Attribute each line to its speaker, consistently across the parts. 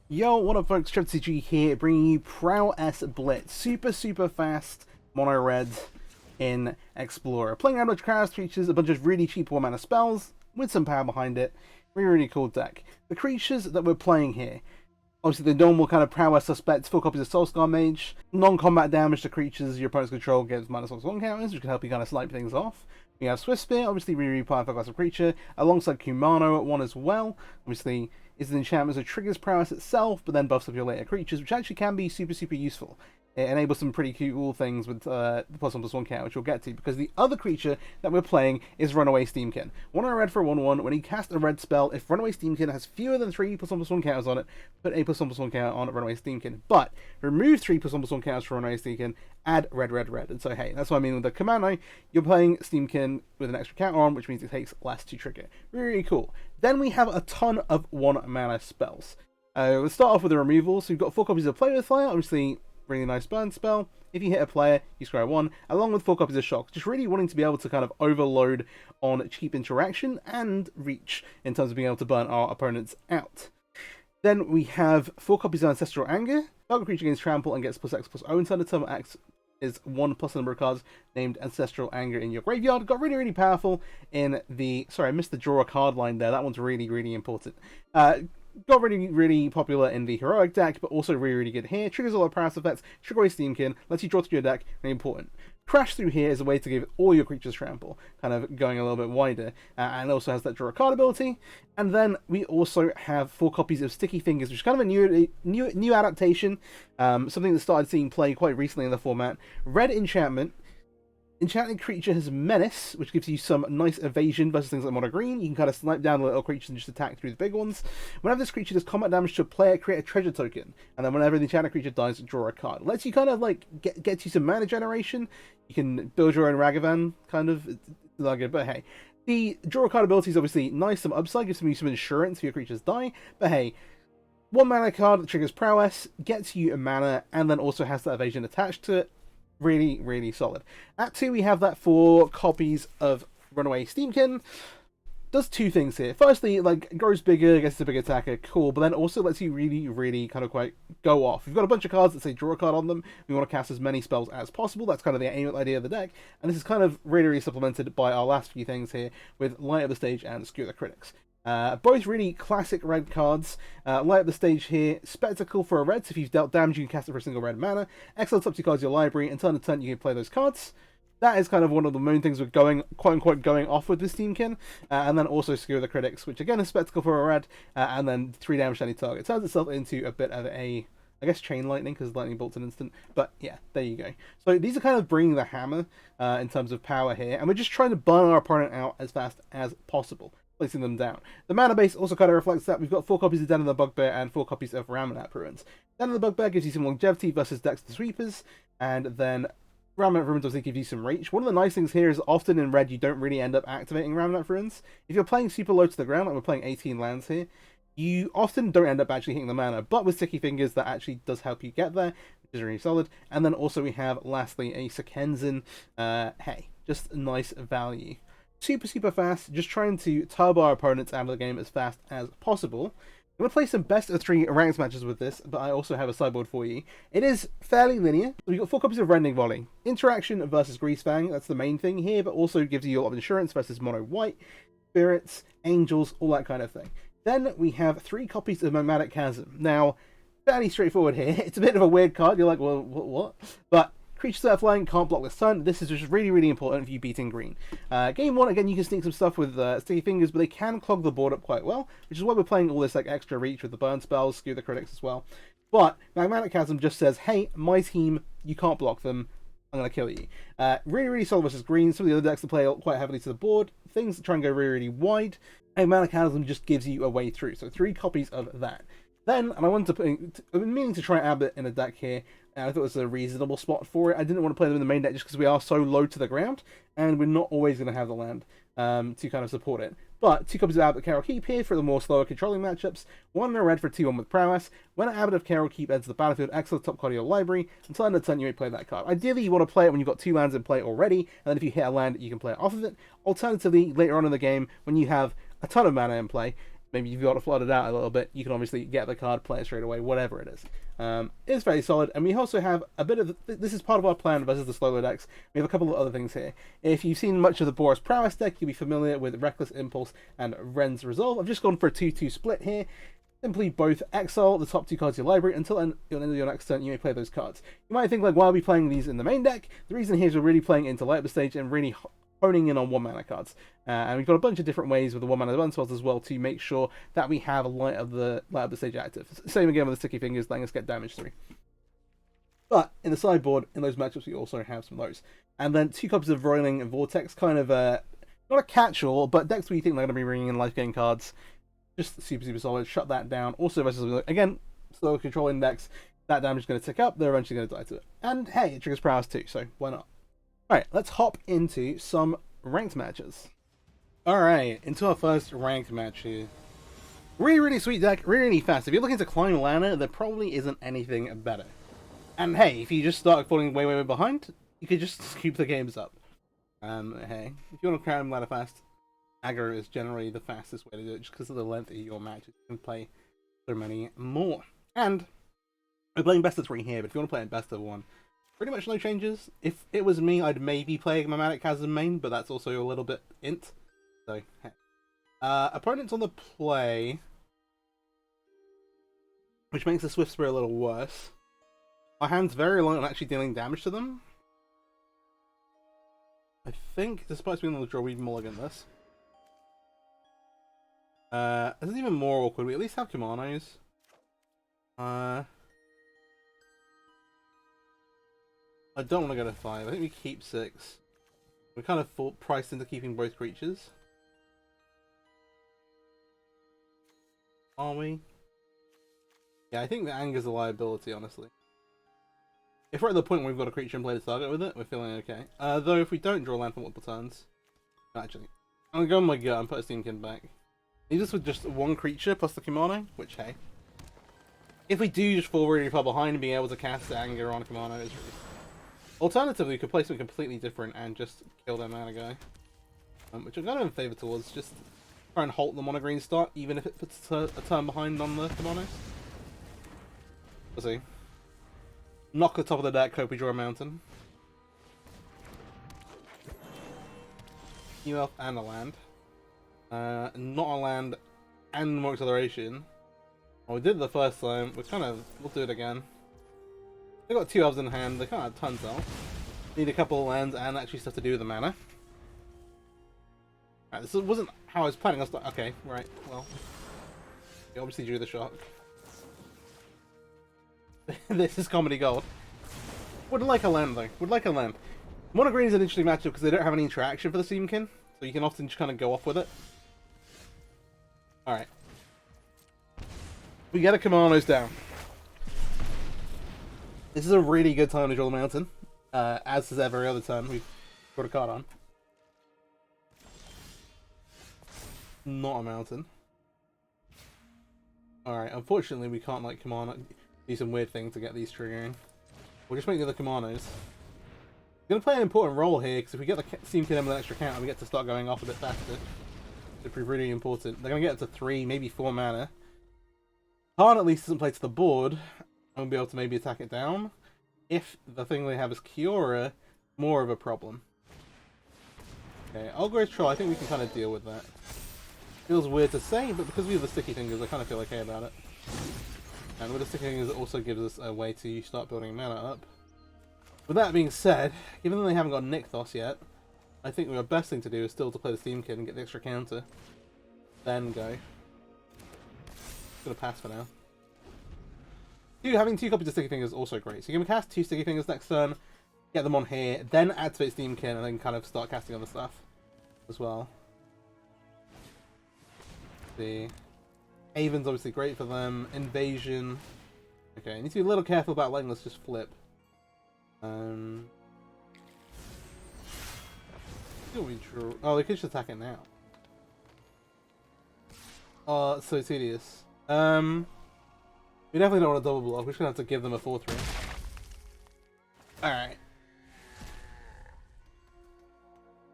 Speaker 1: Yo, what up folks, MTG here, bringing you Prowess Blitz. Super fast mono red in Explorer. Playing around with Crow's creatures, a bunch of really cheap 1-mana spells with some power behind it. Really cool deck. The creatures that we're playing here, obviously the normal kind of Prowess suspects, 4 copies of Soulscar Mage, non-combat damage to creatures your opponent's control gives -1 counters, which can help you kind of snipe things off. We have Swift Spear, obviously really powerful class of creature, alongside Kumano at 1 as well. Obviously, is an enchantment that triggers Prowess itself, but then buffs up your later creatures, which actually can be super useful. It enables some pretty cool things with the +1/+1 counter, which we'll get to, because the other creature that we're playing is Runaway Steakin. 1 red for a 1/1. When you cast a red spell, if Runaway Steakin has fewer than 3 +1/+1 counters on it, put a +1/+1 counter on Runaway Steakin. But remove 3 +1/+1 counters for Runaway Steakin, add red. And so, hey, that's what I mean with the Kumano. You're playing Steamkin with an extra counter on, which means it takes less to trigger. Really cool. Then we have a ton of 1-mana spells. We'll start off with the removal. So we've got 4 copies of Play with Fire, obviously really nice burn spell. If you hit a player, you scry 1, along with 4 copies of Shock. Just really wanting to be able to kind of overload on cheap interaction and reach in terms of being able to burn our opponents out. Then we have 4 copies of Ancestral Anger. Target creature gains trample and gets +X/+0 until the turn acts is 1 plus the number of cards named Ancestral Anger in your graveyard. Got really powerful in the... Sorry, I missed the draw a card line there. That one's really important. Got really popular in the Heroic deck, but also really good here. Triggers a lot of Prowess effects, trigger away Steamkin, lets you draw to your deck, really important. Crash Through here is a way to give all your creatures trample, kind of going a little bit wider, and also has that draw a card ability. And then we also have 4 copies of Sticky Fingers, which is kind of a new adaptation, something that started seeing play quite recently in the format. Red enchantment. Enchanted creature has Menace, which gives you some nice evasion versus things like Mono Green. You can kind of snipe down the little creatures and just attack through the big ones. Whenever this creature does combat damage to a player, create a treasure token. And then whenever the enchanted creature dies, draw a card. Lets you kind of like get you some mana generation. You can build your own Ragavan, kind of. It's not good, but hey. The draw a card ability is obviously nice, some upside, gives you some insurance if your creatures die. But hey, 1 mana card that triggers Prowess, gets you a mana, and then also has that evasion attached to it. Really solid. At 2 we have that 4 copies of Runaway Steakin. Does 2 things here. Firstly, like, grows bigger, gets a big attacker, cool, but then also lets you really kind of quite go off. You've got a bunch of cards that say draw a card on them. We want to cast as many spells as possible. That's kind of the idea of the deck, and this is kind of really supplemented by our last few things here with Light Up the Stage and Skewer the Critics. Both really classic red cards. Light Up the Stage here, Spectacle for a red, so if you've dealt damage you can cast it for a single red mana. Excellent top 2 cards in your library, and turn to turn you can play those cards. That is kind of one of the main things we're going, quote-unquote, going off with this Steamkin. And then also Skewer the Critics, which again is Spectacle for a red, and then 3 damage to any target. It turns itself into a bit of a, I guess, Chain Lightning, because Lightning Bolt's an instant. But yeah, there you go. So these are kind of bringing the hammer in terms of power here, and we're just trying to burn our opponent out as fast as possible, placing them down. The mana base also kind of reflects that. We've got 4 copies of Den of the Bugbear and 4 copies of Ramunap Ruins. Den of the Bugbear gives you some longevity versus decks and sweepers, and then Ramunap Ruins obviously give you some reach. One of the nice things here is often in red you don't really end up activating Ramunap Ruins. If you're playing super low to the ground, like we're playing 18 lands here, you often don't end up actually hitting the mana, but with Sticky Fingers that actually does help you get there, which is really solid. And then also we have, lastly, a Sekenzin. Hey, just nice value. Super fast, just trying to turbo our opponents out of the game as fast as possible. I'm going to play some best of 3 ranked matches with this, but I also have a sideboard for you. It is fairly linear. We've got 4 copies of Rending Volley. Interaction versus Greasefang, that's the main thing here, but also gives you a lot of insurance versus Mono White, Spirits, Angels, all that kind of thing. Then we have 3 copies of Nomadic Chasm. Now, fairly straightforward here. It's a bit of a weird card. You're like, well, what? But creatures that are flying can't block this turn. This is just really important for you beating green. Game 1, again, you can sneak some stuff with Sticky Fingers, but they can clog the board up quite well, which is why we're playing all this like extra reach with the burn spells, Skew the Critics as well. But Magmatic Chasm just says, hey, my team, you can't block them, I'm going to kill you. Really solid versus green. Some of the other decks that play quite heavily to the board, things that try and go really wide. Magmatic Chasm just gives you a way through, so 3 copies of that. Then, and I wanted to put in, I've been meaning to try Abbott in a deck here, and I thought it was a reasonable spot for it. I didn't want to play them in the main deck just because we are so low to the ground, and we're not always going to have the land to kind of support it. But 2 copies of Abbott of Carol Keep here for the more slower controlling matchups. 1 in a red for 2/1 with Prowess. When Abbott of Carol Keep enters the battlefield, excellent top card of your library. Until end of turn, you may play that card. Ideally, you want to play it when you've got 2 lands in play already, and then if you hit a land, you can play it off of it. Alternatively, later on in the game, when you have a ton of mana in play, maybe you've got to flood it out a little bit, you can obviously get the card, play it straight away, whatever it is. It's very solid, and we also have a bit of... This is part of our plan versus the solo decks. We have a couple of other things here. If you've seen much of the Red Prowess deck, you'll be familiar with Reckless Impulse and Ren's Resolve. I've just gone for a 2-2 split here. Simply both exile the top 2 cards of your library until the end of your next turn. You may play those cards. You might think, like, why are we playing these in the main deck? The reason here is we're really playing into light up the stage and really honing in on 1-mana cards. And we've got a bunch of different ways with the 1-mana burn spells as well to make sure that we have a light up the stage active. Same again with the Sticky Fingers, letting us get damage through. But in the sideboard, in those matchups, we also have some of those. And then 2 copies of Roiling and Vortex, kind of not a catch-all, but decks where you think they're going to be bringing in life gain cards. Just super, super solid. Shut that down. Also, versus, again, slow controlling decks, that damage is going to tick up. They're eventually going to die to it. And hey, it triggers prowess too, so why not? Alright, let's hop into some ranked matches. Alright, into our first ranked match here. Really, really sweet deck, really, really fast. If you're looking to climb ladder, there probably isn't anything better. And hey, if you just start falling way, way, way behind, you could just scoop the games up. Hey, if you want to climb ladder fast, aggro is generally the fastest way to do it, just because of the length of your matches. You can play so many more. And we're playing best of 3 here, but if you want to play in best of 1, pretty much no changes. If it was me, I'd maybe play Magmatic Chasm main, but that's also a little bit int. So, hey. Opponents on the play, which makes the Swift Spear a little worse. Our hand's very light on actually dealing damage to them. I think, despite being on the draw, we'd mulligan this. This is even more awkward. We at least have Kimonos. I don't want to go to 5. I think we keep 6. We're kind of priced into keeping both creatures. Are we? Yeah, I think the anger's a liability, honestly. If we're at the point where we've got a creature and play the target with it, we're feeling okay. Though if we don't draw land for multiple turns... Actually, I'm going to go on my gut and put a Steamkin back. Leave us with just 1 creature plus the Kimono, which, hey. If we do just fall really far behind and being able to cast the anger on a Kimono is really... Alternatively, we could play something completely different and just kill their mana guy. Which I'm kind of in favour towards, just try and halt them on a green start, even if it puts a turn behind on the Kimonos. We'll see. Knock the top of the deck, hope we draw a mountain. New elf and a land. Not a land and more acceleration. Well, we did it the first time, we'll do it again. They've got 2 elves in hand, they can't have tons of. Need a couple of lands and actually stuff to do with the mana. Right, this wasn't how I was planning on start. Okay, right, well. We obviously drew the shock. This is comedy gold. Would like a land though, would like a land. Mono green is an interesting matchup because they don't have any interaction for the Steamkin, so you can often just kind of go off with it. Alright. We get a Kimonos down. This is a really good time to draw the mountain, as is every other time we've put a card on. Not a mountain. Alright, unfortunately we can't, like, do some weird thing to get these triggering. We'll just make the other Kimonos. We're going to play an important role here, because if we get the Steamkin with an extra counter, we get to start going off a bit faster. It'd be really important. They're going to get up to 3, maybe 4 mana. Card at least doesn't play to the board, and we'll be able to maybe attack it down. If the thing they have is Kiora, more of a problem. Okay, Algorith's Troll, I think we can kind of deal with that. Feels weird to say, but because we have the Sticky Fingers, I kind of feel okay about it. And with the Sticky Fingers, it also gives us a way to start building mana up. With that being said, given that they haven't got Nykthos yet, I think the best thing to do is still to play the Steamkin and get the extra counter. Then go. Gonna pass for now. Having 2 copies of Sticky Fingers is also great. So you can cast 2 Sticky Fingers next turn, get them on here, then activate Steamkin, and then kind of start casting other stuff as well. See. Haven's obviously great for them. Invasion. Okay, need to be a little careful about letting this just flip. Do we draw? Oh, they could just attack it now. Oh, it's so tedious. We definitely don't want a double block. We're just gonna have to give them a 4-3. Alright.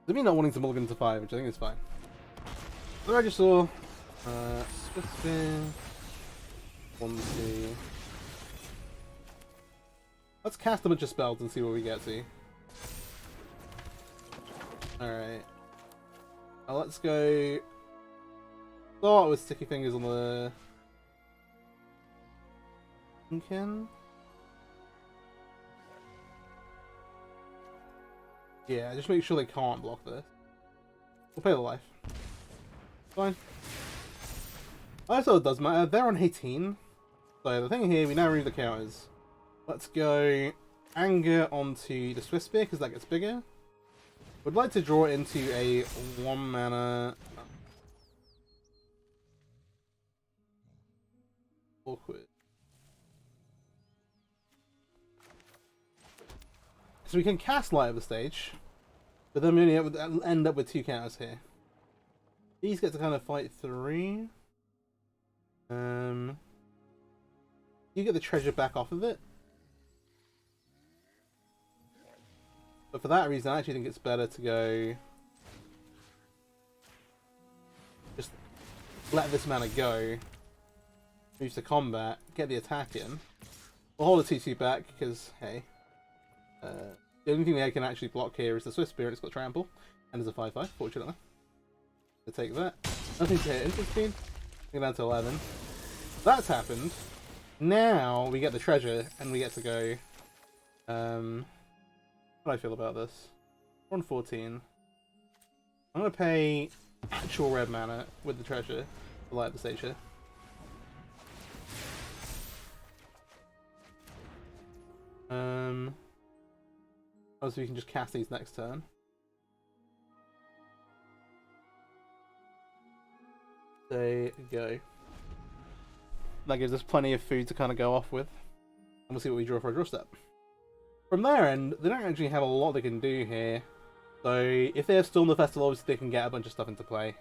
Speaker 1: Does it mean not wanting to mulligan to 5, which I think is fine. The Regisaur, Swiftspear. 1-2. Let's cast a bunch of spells and see what we get to. Alright. Now let's go... Start with Sticky Fingers on the... Steamkin? Yeah, just make sure they can't block this. We'll pay the life. Fine. Also, it does matter. They're on 18. So the thing here, we now remove the counters. Let's go Anger onto the Swiftspear, because that gets bigger. Would like to draw it into a 1-mana... Awkward. So we can cast Light of the Stage, but then we only end up with 2 counters here. These get to kind of fight 3. You get the treasure back off of it. But for that reason, I actually think it's better to go... Just let this mana go. Moves to combat, get the attack in. We'll hold the 2-2 back, because, hey... the only thing they can actually block here is the Swift Spirit. It's got Trample, and there's a 5-5, fortunately. To take that. Nothing to hit instant speed. Get down to 11. That's happened. Now we get the treasure, and we get to go. How do I feel about this? We're on 14. I'm gonna pay actual red mana with the treasure to light up the stage here. So we can just cast these next turn. There you go. That gives us plenty of food to kind of go off with. And we'll see what we draw for a draw step. From their end, they don't actually have a lot they can do here. So if they have Storm the Festival, obviously they can get a bunch of stuff into play.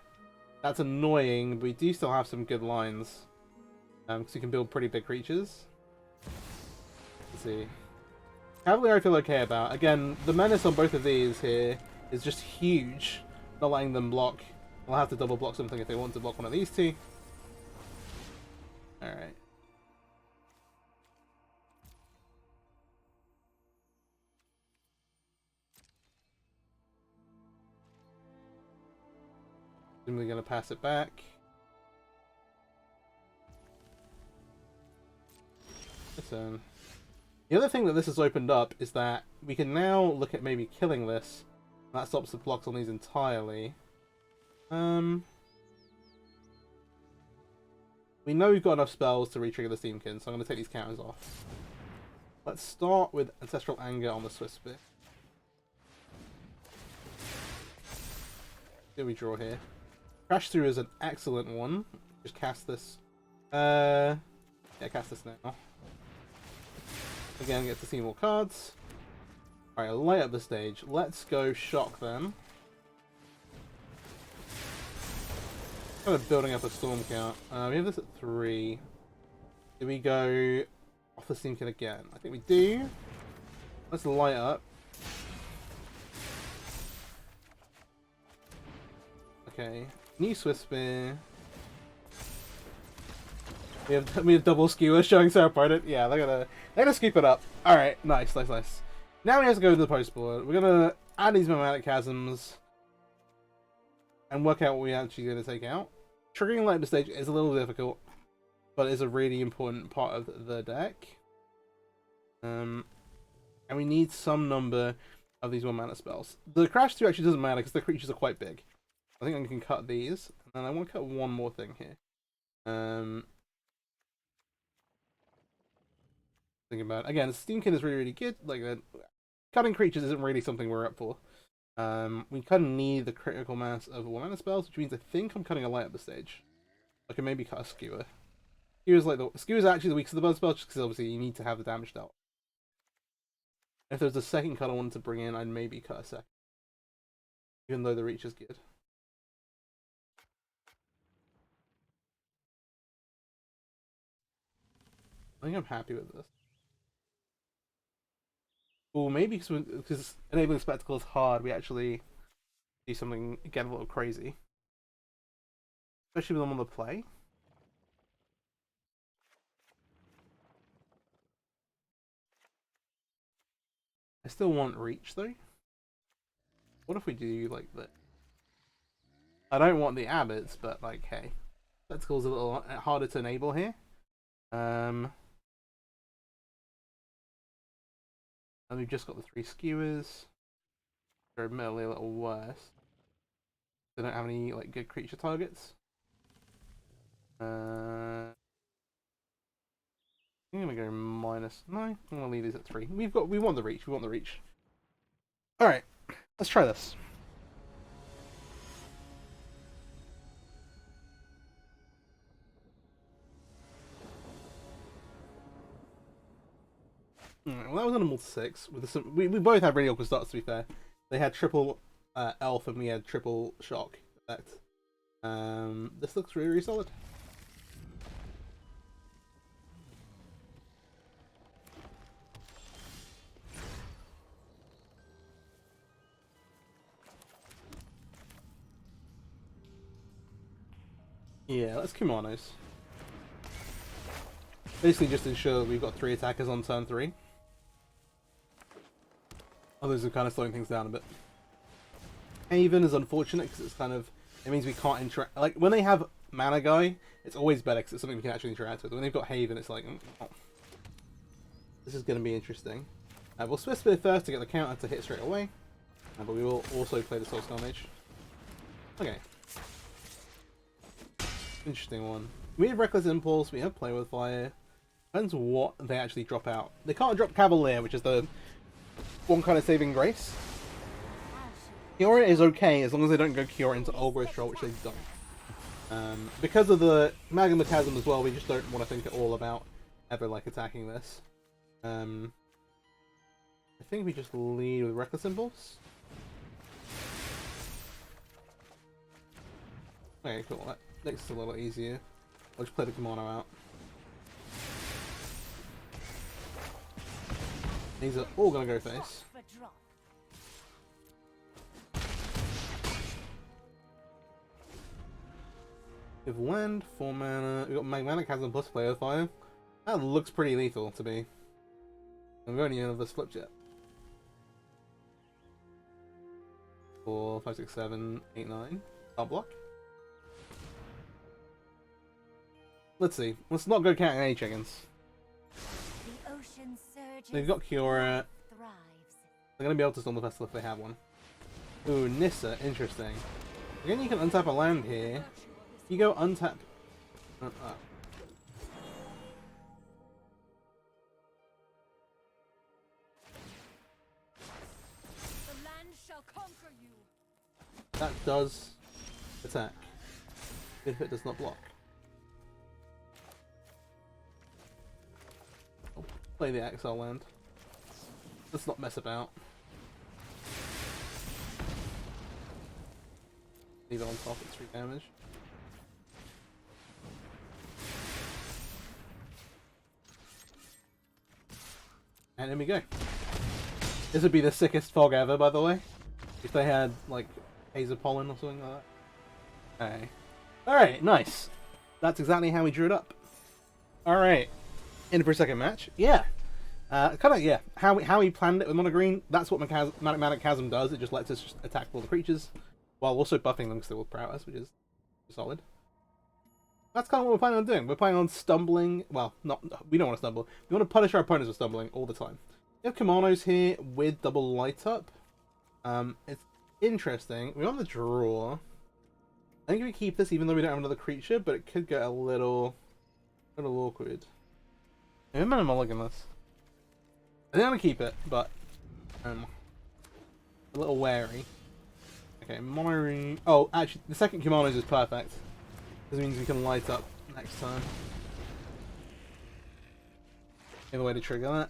Speaker 1: That's annoying, but we do still have some good lines. Because you can build pretty big creatures. Let's see. Cavalier I feel okay about. Again, the menace on both of these here is just huge. Not letting them block. I'll have to double block something if they want to block one of these two. Alright. Simply gonna pass it back. Listen. The other thing that this has opened up is that we can now look at maybe killing this. That stops the blocks on these entirely. We know we've got enough spells to re-trigger the Steamkin, so I'm going to take these counters off. Let's start with Ancestral Anger on the Swiftspear. What do we draw here? Crash Through is an excellent one. Just cast this. Yeah, cast this now. Again, get to see more cards. Alright, light up the stage. Let's go Shock then. Kind of building up a storm count. We have this at 3. Do we go off the Steamkin again? I think we do. Let's light up. Okay. New Swiftspear. We have double skewer showing Sarah opponent. Yeah, they're gonna scoop it up. Alright, nice. Now we have to go to the post board. We're gonna add these Mimetic Chasms and work out what we're actually gonna take out. Triggering Light Up the Stage is a little difficult, but it's a really important part of the deck. And we need some number of these 1-mana spells. The Crash 2 actually doesn't matter because the creatures are quite big. I think I can cut these, and then I want to cut one more thing here. Thinking about it. Again, Steamkin is really good. Like cutting creatures isn't really something we're up for. We kind of need the critical mass of 1-mana spells, which means I think I'm cutting a light up the stage. I can maybe cut a skewer. Skewer's actually the weakest of the buzz spells, just because obviously you need to have the damage dealt. If there's a second cut I wanted to bring in, I'd maybe cut a second. Even though the reach is good. I think I'm happy with this. Well, maybe because Enabling Spectacle is hard, we actually do something, get a little crazy. Especially with them on the play. still want reach though. What if we do like that? I don't want the abbots, but like, hey, spectacle's a little harder to enable here. And we've just got the 3 skewers. They're admittedly a little worse. They don't have any like good creature targets. I'm gonna go minus. No, I'm gonna leave these at 3. We want the reach. We want the reach. All right, let's try this. Alright, well, that was animal 6. We both had really awkward starts, to be fair. They had triple elf and we had triple shock effect. This looks really, really solid. Yeah, let's kimonos. Basically just ensure we've got 3 attackers on turn 3. Others are kind of slowing things down a bit. Haven is unfortunate because it's kind of, it means we can't interact. Like when they have mana guy, it's always better because it's something we can actually interact with. When they've got Haven, it's like, oh, this is going to be interesting. We'll specify first to get the counter to hit straight away, but we will also play the Soul Skull Mage. Okay. Interesting one. We have Reckless Impulse, we have Play with Fire. Depends what they actually drop out. They can't drop Cavalier, which is the one kind of saving grace. Kiora is okay as long as they don't go Kiora into Olgrith Troll, which they don't. Because of the Magma Chasm as well, we just don't want to think at all about ever like attacking this. I think we just lead with Reckless Impulse. Okay, cool. That makes it a little easier. I'll just play the Kimono out. These are all gonna go face. We have land, 4 mana. We've got Magmatic Chasm plus Player Fire. That looks pretty lethal to me. I'm going to use another flip jet. 4, 5, 6, 7, 8, 9. I'll block. Let's see. Let's not go counting any chickens. They've got Kiora. They're going to be able to Storm the Festival if they have one. Ooh, Nissa. Interesting. Again, you can untap a land here. You go untap. The land shall conquer you. That does attack. If it does not block. I'll play the Exile land. Let's not mess about. Leave it on top, it's 3 damage. And here we go. This would be the sickest fog ever, by the way. If they had, like, Hazer Pollen or something like that. Okay. Alright, nice. That's exactly how we drew it up. Alright. In for a second match. Yeah. Yeah. How we planned it with Mono Green, that's what Magmatic Chasm does. It just lets us just attack all the creatures, while also buffing them still with Prowess, which is solid. That's kind of what we're planning on doing. We're planning on stumbling. Well, we don't want to stumble. We want to punish our opponents with stumbling all the time. We have Kimonos here with double light up. It's interesting. We want the draw. I think we keep this even though we don't have another creature, but it could get a little awkward. I'm gonna mulligan this. I think I'm gonna keep it, but a little wary. Okay, Mono. Oh, actually, the second Kimonos is perfect. This means we can light up next time. Any way to trigger that?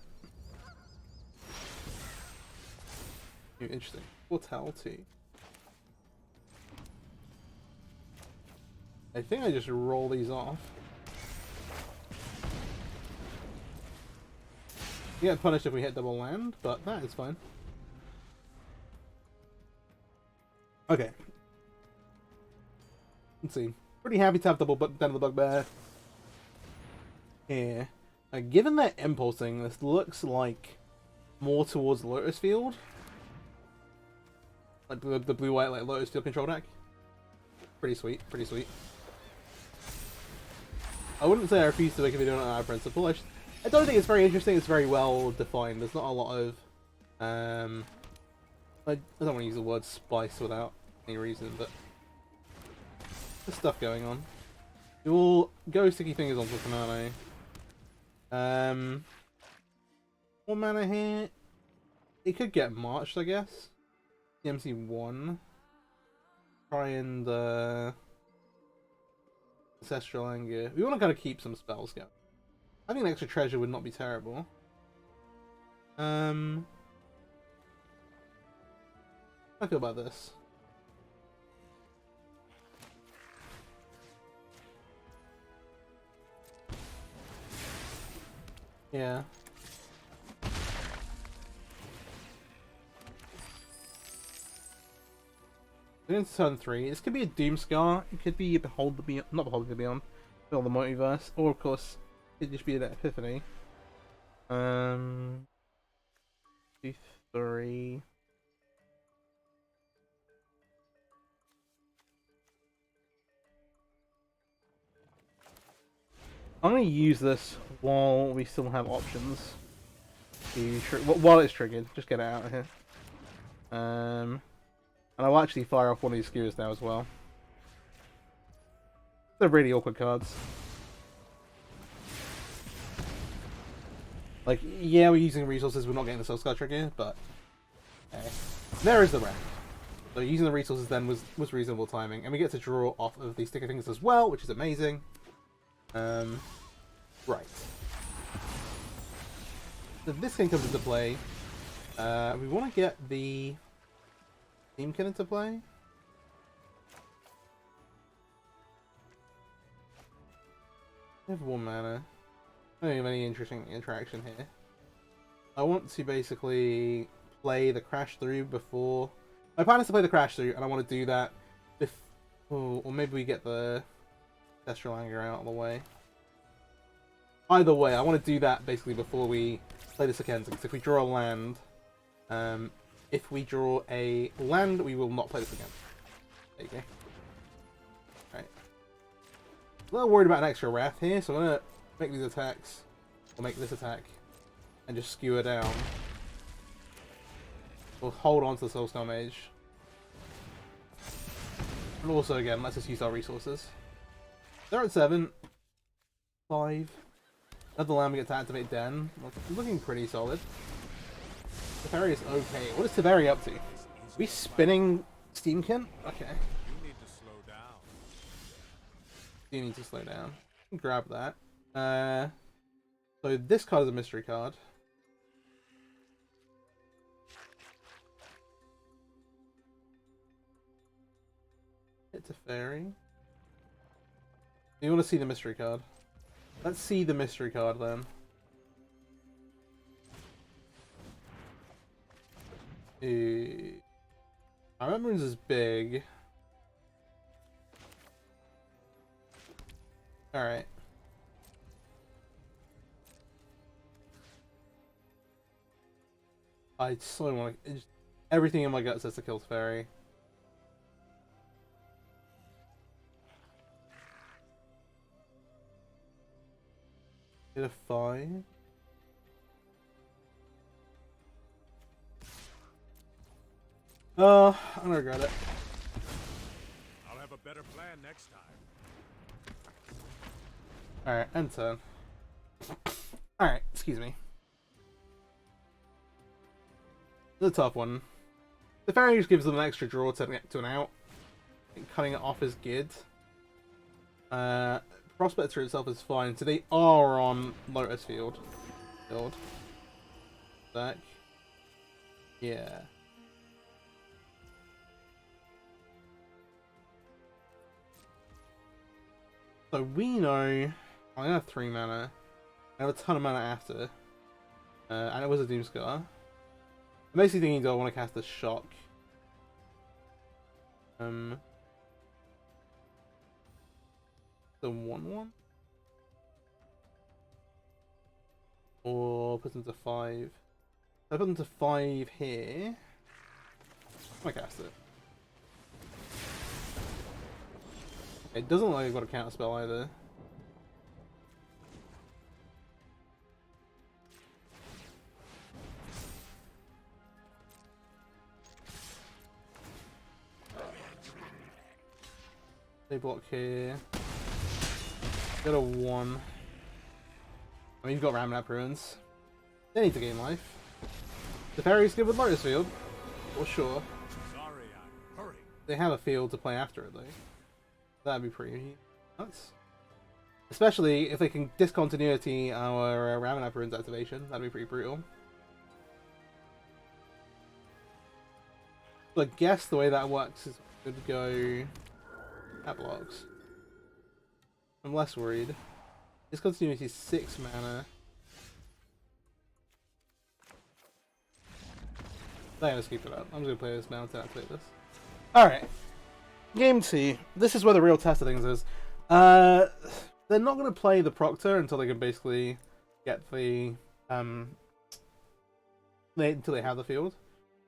Speaker 1: Ooh, interesting. Mortality. I think I just roll these off. We get punished if we hit double land, but that is fine. Okay. Let's see. Pretty happy to have double Den of the Bugbear here. Given that impulsing, this looks like more towards Lotus Field. Like the blue-white like Lotus Field control deck. Pretty sweet, pretty sweet. I wouldn't say I refuse to make a video on it out of principle. I don't think it's very interesting, it's very well defined. There's not a lot of I don't want to use the word spice without any reason, but there's stuff going on. You will go sticky fingers onto the Fernando. 1 mana here. It could get marched, I guess. CMC 1. Try and Ancestral Anger. We want to kind of keep some spells going. I think an extra treasure would not be terrible. How do I feel about this? Yeah. Into turn 3. This could be a Doomscar. It could be Behold the Beyond, not Behold the Beyond, Build the Multiverse, or of course, it could just be an Epiphany. 2, 3. I'm going to use this while we still have options. While it's triggered, just get it out of here. And I'll actually fire off one of these skewers now as well. They're really awkward cards. Like, yeah, we're using resources, we're not getting the Soul Scar trigger, but hey, there is the rank. So using the resources then was reasonable timing, and we get to draw off of these sticker fingers as well, which is amazing. Right. So this thing comes into play. We want to get the Steamkin into play. I have 1 mana. I don't have any interesting interaction here. I want to basically play the Crash Through before... My plan is to play the Crash Through, and I want to do that before... Or maybe we get the Ancestral Anger out of the way. Either way, I want to do that basically before we play the Sekenza, because if we draw a land... if we draw a land, we will not play this again. There you go. Right. A little worried about an extra Wrath here, so I'm going to make these attacks, or make this attack, and just skewer down. We'll hold on to the Soulscar Mage. And also, again, let's just use our resources. They're at 7. 5. Another land we get to activate Den. Looking pretty solid. Teferi is okay. What is Teferi up to? Are we spinning Steamkin? Okay.
Speaker 2: You need to slow down.
Speaker 1: You need to slow down. Grab that. So this card is a mystery card. It's a fairy. You want to see the mystery card? Let's see the mystery card then. My remembrance is big. Alright. I so want to... Everything in my gut says to kill Teferi. Hit a 5. I'm gonna regret it.
Speaker 2: I'll have a better plan next time.
Speaker 1: Alright, end turn. Alright, excuse me. It's a tough one. The fairy just gives them an extra draw to an out. Cutting it off is good. Prospector itself is fine, so they are on Lotus Field. Back. Yeah. So we know I have 3 mana. I have a ton of mana after. And it was a Doomscar. I'm basically thinking, do I want to cast a Shock? The 1/1? Or put into 5. I've gone to 5 here. I cast it. It doesn't look like I've got a counter spell either. They block here. Got a 1. I mean, you've got Ramnap Ruins. They need to gain life. The fairy's good with Lotus Field, for sure.
Speaker 2: Sorry, I'm hurrying.
Speaker 1: They have a field to play after it, though. That'd be pretty nuts. Especially if they can discontinuity our Ramnap Ruins activation. That'd be pretty brutal. So I guess the way that works is we could go at blocks. I'm less worried. Discontinuity is 6 mana. I'm gonna keep it up. I'm just gonna play this now to activate this. Alright. Game 2. This is where the real test of things is. They're not gonna play the Proctor until they can basically get the until they have the field.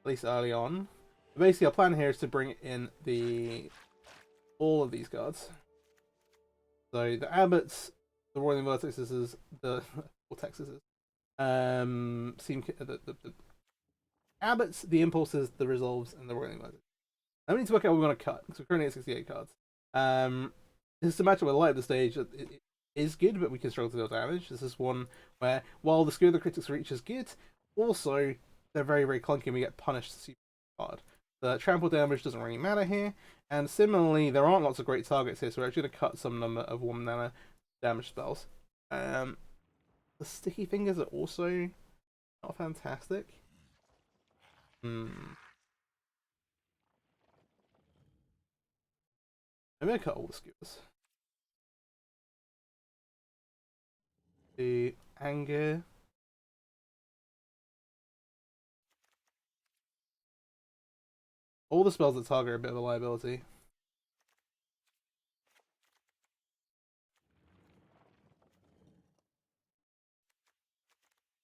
Speaker 1: At least early on. But basically our plan here is to bring in all of these cards. So the Abbots, the Roiling Vertexes, the Vortexes, the Abbots, the Impulses, the Resolves, and the Roiling Vertexes. Now we need to work out what we want to cut, because we're currently at 68 cards. This is a matchup with light at the stage. It is good, but we can struggle to deal damage. This is one where, while the Skew of the Critics Reach is good, also they're very, very clunky and we get punished super hard. The trample damage doesn't really matter here, and similarly, there aren't lots of great targets here, so we're actually going to cut some number of 1 mana damage spells. The Sticky Fingers are also not fantastic. I'm going to cut all the skewers. The Anger. All the spells that target are a bit of a liability.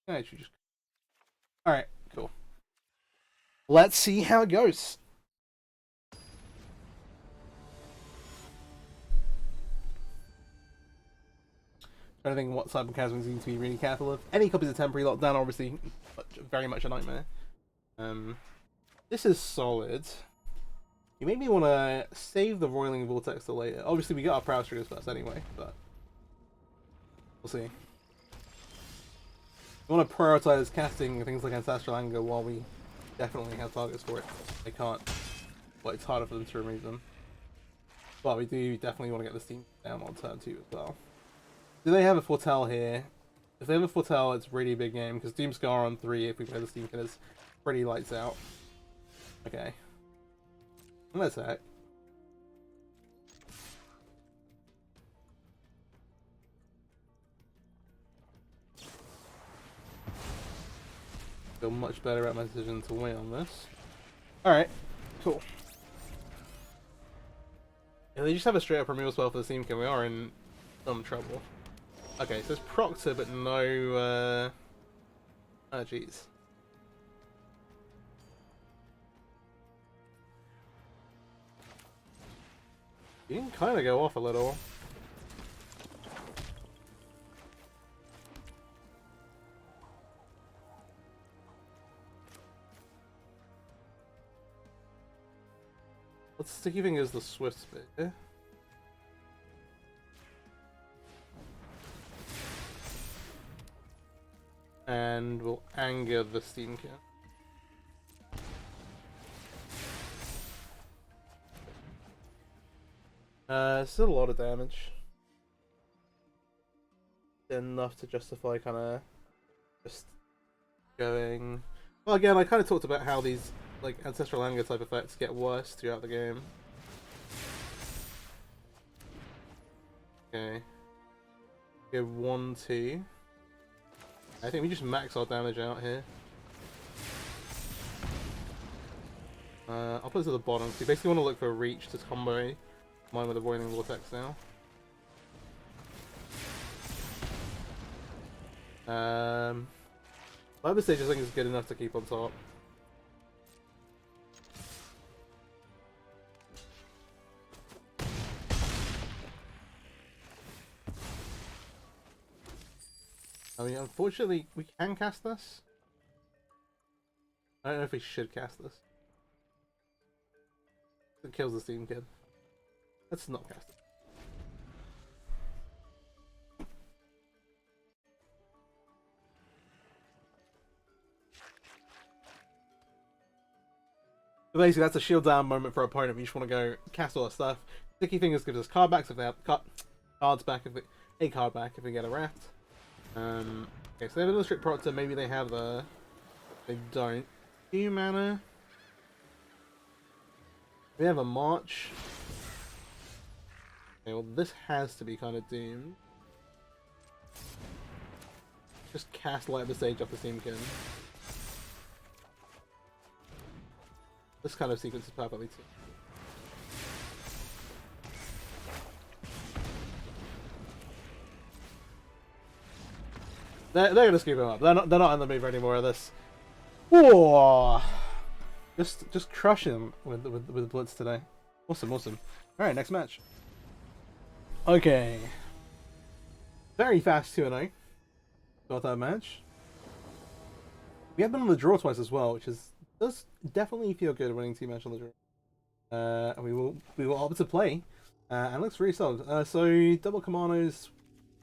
Speaker 1: Actually just... Alright, cool. Let's see how it goes. I think what Sideboard casuals need to be really careful of. Any copies of Temporary Lockdown are obviously very much a nightmare. This is solid. You made me want to save the Roiling Vortex till later. Obviously, we got our Prowess triggers first anyway, but we'll see. We want to prioritize casting things like Ancestral Anger while we definitely have targets for it. They can't. Well, it's harder for them to remove them. But we do definitely want to get the Steam down on turn 2 as well. Do they have a Foretell here? If they have a Foretell, it's a really big game, because Doomscar on 3, if we play the Steamkin, is pretty lights out. Okay. Let's attack. Feel much better about my decision to win on this. Alright, cool. If they just have a straight up removal spell for the Steamkin, we are in some trouble. Okay, so it's Proctor, but no, oh jeez. You can kind of go off a little. What's Sticky Fingers the Swift Spear? And we'll anger the Steamkin. Still a lot of damage. Enough to justify kind of just going. Well, again, I kind of talked about how these like Ancestral Anger type effects get worse throughout the game. Okay. Go 1, 2. I think we just max our damage out here. I'll put this at the bottom because we basically want to look for a reach to combo mine with the Roiling Vortex now. Cyber Stage I think is good enough to keep on top. I mean, unfortunately, we can cast this. I don't know if we should cast this. It kills the Steamkin. Let's not cast it. But basically, that's a shield down moment for our opponent. We just want to go cast all that stuff. Sticky Fingers gives us card backs if they have cards back if they card back if we get a rat. Okay, so they have a Illustrate Proctor. Maybe they have the. They don't. 2 mana. We have a March. Okay, well this has to be kind of doomed. Just cast Light Up the Stage off the Steamkin. This kind of sequence is perfectly too. They're gonna scoop him up. They're not in the mood for any more of this. Whoa! Just crush him with Blitz today. Awesome. All right, next match. Okay. Very fast 2-0. Got that match. We have been on the draw twice as well, which does definitely feel good winning team match on the draw. And we will opt to play, and it looks really solid. So double commandos,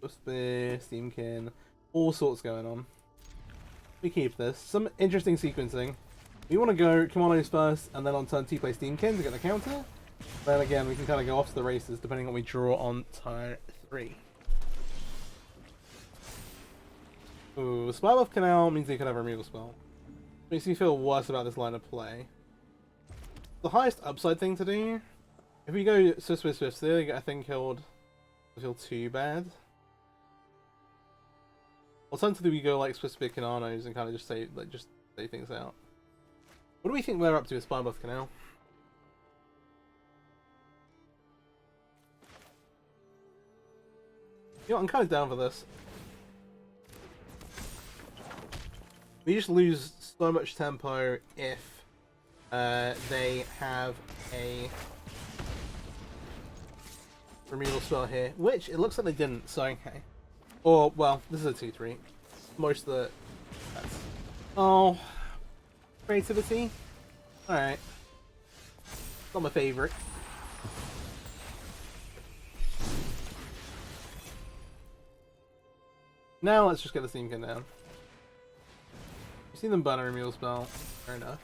Speaker 1: Spear, Steamkin, all sorts going on. We keep this. Some interesting sequencing. We want to go commandos first, and then on turn 2 play Steamkin to get the counter. Then again, we can kind of go off to the races depending on what we draw on turn 3. Ooh, Spell of Canal means you can have a removal spell. Makes me feel worse about this line of play. The highest upside thing to do, if we go Swift, they get a thing killed. I feel too bad. Alternatively, we go like Swift Cananos and kind of just say things out. What do we think they're up to with Spybuff Canal? You know, I'm kind of down for this. We just lose so much tempo if they have a removal spell here, which it looks like they didn't, so okay. Or, well, this is a 2-3. Most of the... That's... Oh... Creativity? Alright. Not my favourite. Now let's just get the Steamkin down. You've seen them burn a removal spell. Fair enough.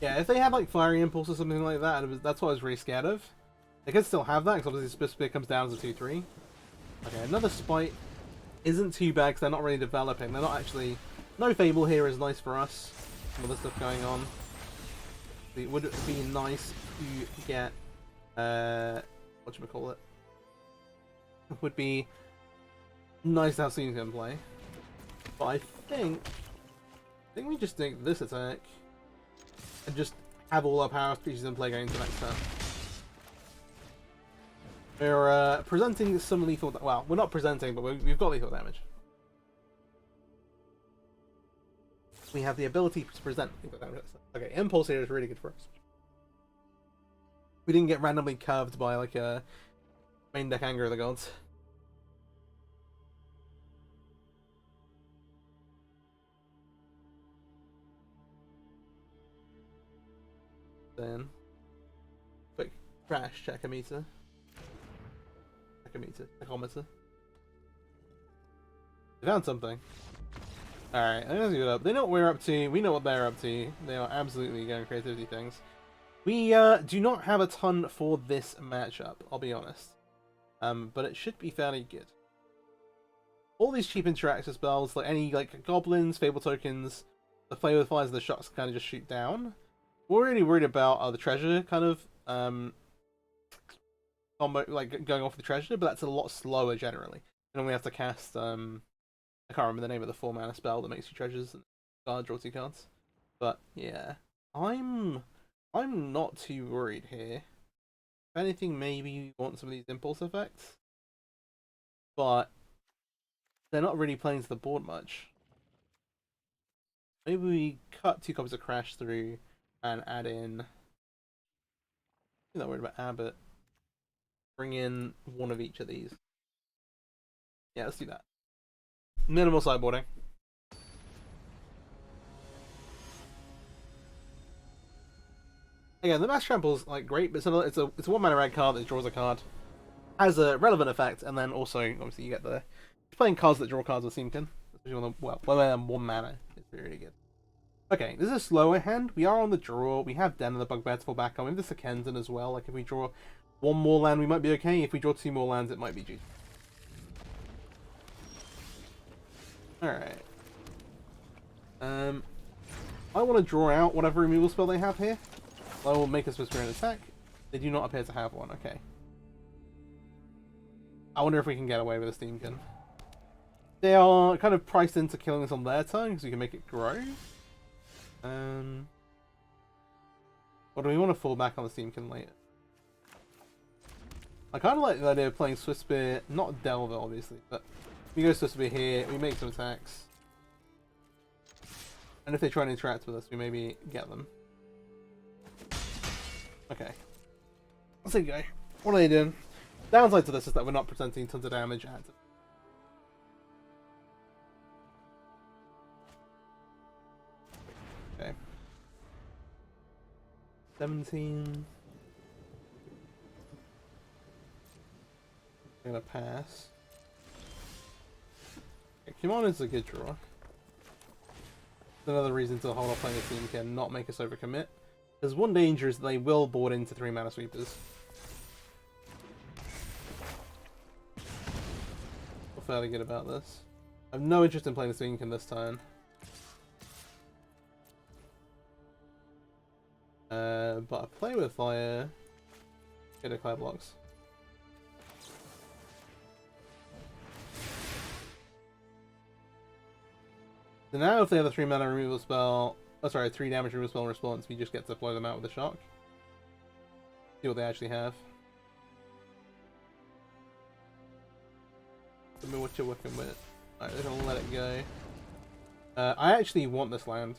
Speaker 1: Yeah, if they had like Fiery Impulse or something like that, that's what I was really scared of. They could still have that, because obviously Specific comes down as a 2-3. Okay, another Spite isn't too bad, because they're not really developing. They're not actually... No Fable here is nice for us. Some other stuff going on. It would be nice to get... whatchamacallit? It would be nice to have Steamkin play. But I think we just take this attack and just have all our power species in play going into next turn. We're presenting some lethal... Well, we're not presenting, but we've got lethal damage. We have the ability to present lethal damage. Okay, Impulse here is really good for us. We didn't get randomly curved by like a main deck Anger of the Gods. Then quick crash check-o-meter. Check-o-meter. They found something. Alright, let's give it up. They know what we're up to, we know what they're up to. They are absolutely going creativity things. We do not have a ton for this matchup, I'll be honest. But it should be fairly good. All these cheap interaction spells, like any like goblins, fable tokens, the flavor fires, the shots kind of just shoot down. What we're really worried about are the treasure kind of combo, like going off the treasure, but that's a lot slower generally. And then we have to cast I can't remember the name of the 4-mana spell that makes you treasures and draw 2 cards. But yeah, I'm not too worried here. If anything, maybe we want some of these impulse effects, but they're not really playing to the board much. Maybe we cut 2 copies of Crash through and add in... I'm not worried about Abbott. Bring in 1 of each of these. Yeah, let's do that. Minimal sideboarding. Again, the Mass Trample's like great, but it's a 1 mana red card that draws a card. Has a relevant effect, and then also, obviously, you get the... Playing cards that draw cards with Steamkin. Especially on the, well, 1 mana. It's really good. Okay, this is a slower hand. We are on the draw. We have Den and the Bugbear to fall back on. We have the Sekenzan as well. Like, if we draw 1 more land, we might be okay. If we draw 2 more lands, it might be GG. Alright. I want to draw out whatever removal spell they have here. I will make a Whisper an attack. They do not appear to have one. Okay. I wonder if we can get away with a Steamkin. They are kind of priced into killing us on their turn, because we can make it grow. Or do we want to fall back on the Steamkin later? I kind of like the idea of playing Swiftspear, not Delver obviously, but we go Swiftspear here, we make some attacks. And if they try and interact with us, we maybe get them. Okay. Let's see, go. What are they doing? Downside to this is that we're not presenting tons of damage at it. Okay. 17. I'm gonna pass. Okay, Kimon is a good draw. Another reason to hold off playing a team can not make us overcommit. There's one danger is that they will board into 3 mana sweepers. Feel fairly good about this. I have no interest in playing the Steamkin this turn. But I play with fire. Get a cloud blocks. So now if they have a 3 mana removal spell, oh sorry, 3 damage removal spell in response, we just get to blow them out with a shock. See what they actually have. Tell me what you're working with. Alright, they're gonna let it go. I actually want this land.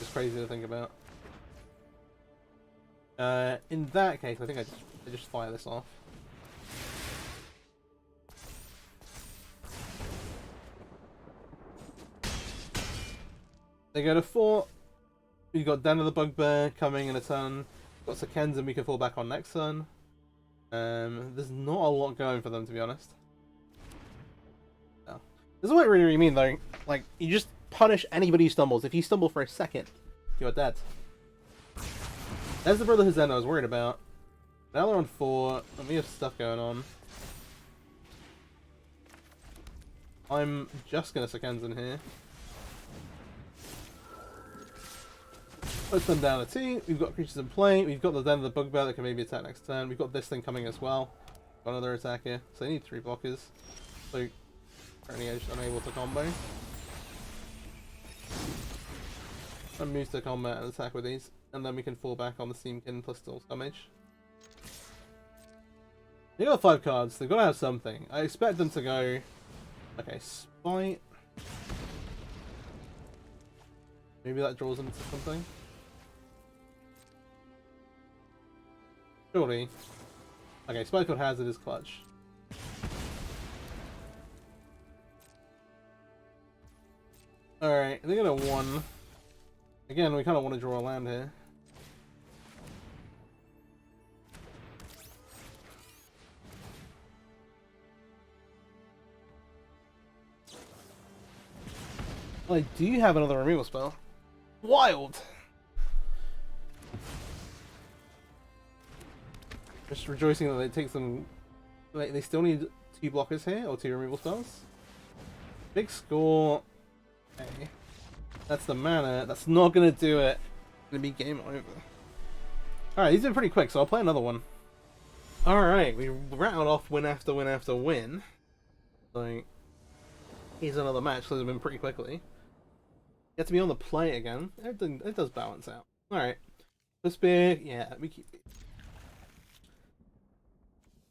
Speaker 1: It's crazy to think about. In that case, I think I just fire this off. They go to 4. We've got Den of the Bugbear coming in a turn. We've got Sekenzan we can fall back on next turn. There's not a lot going for them, to be honest. No. This is what I really mean, though. Like, you just punish anybody who stumbles. If you stumble for a second, you're dead. There's the Brotherhood Zen I was worried about. Now they're on 4, and we have stuff going on. I'm just gonna Sekenzan here. Push them down a 2. We've got creatures in play. We've got the Den of the Bugbear that can maybe attack next turn. We've got this thing coming as well. Got another attack here. So I need 3 blockers. So currently I'm just unable to combo. And move to combat and attack with these. And then we can fall back on the Steamkin plus still damage. They got 5 cards. They've got to have something. I expect them to go... Okay, Spite. Maybe that draws them to something. Surely. Okay, Spite Card Hazard is clutch. Alright, they're gonna 1. Again, we kind of want to draw a land here. I do have another removal spell. Wild! Just rejoicing that it takes them... Like, they still need 2 blockers here, or 2 removal spells. Big score. Okay. That's the mana. That's not gonna do it. It's gonna be game over. Alright, these are pretty quick, so I'll play another one. Alright, we rattled off win after win after win. So, here's another match, so it's been pretty quickly. Get to be on the play again. It does balance out. Alright. This big, yeah, we keep it.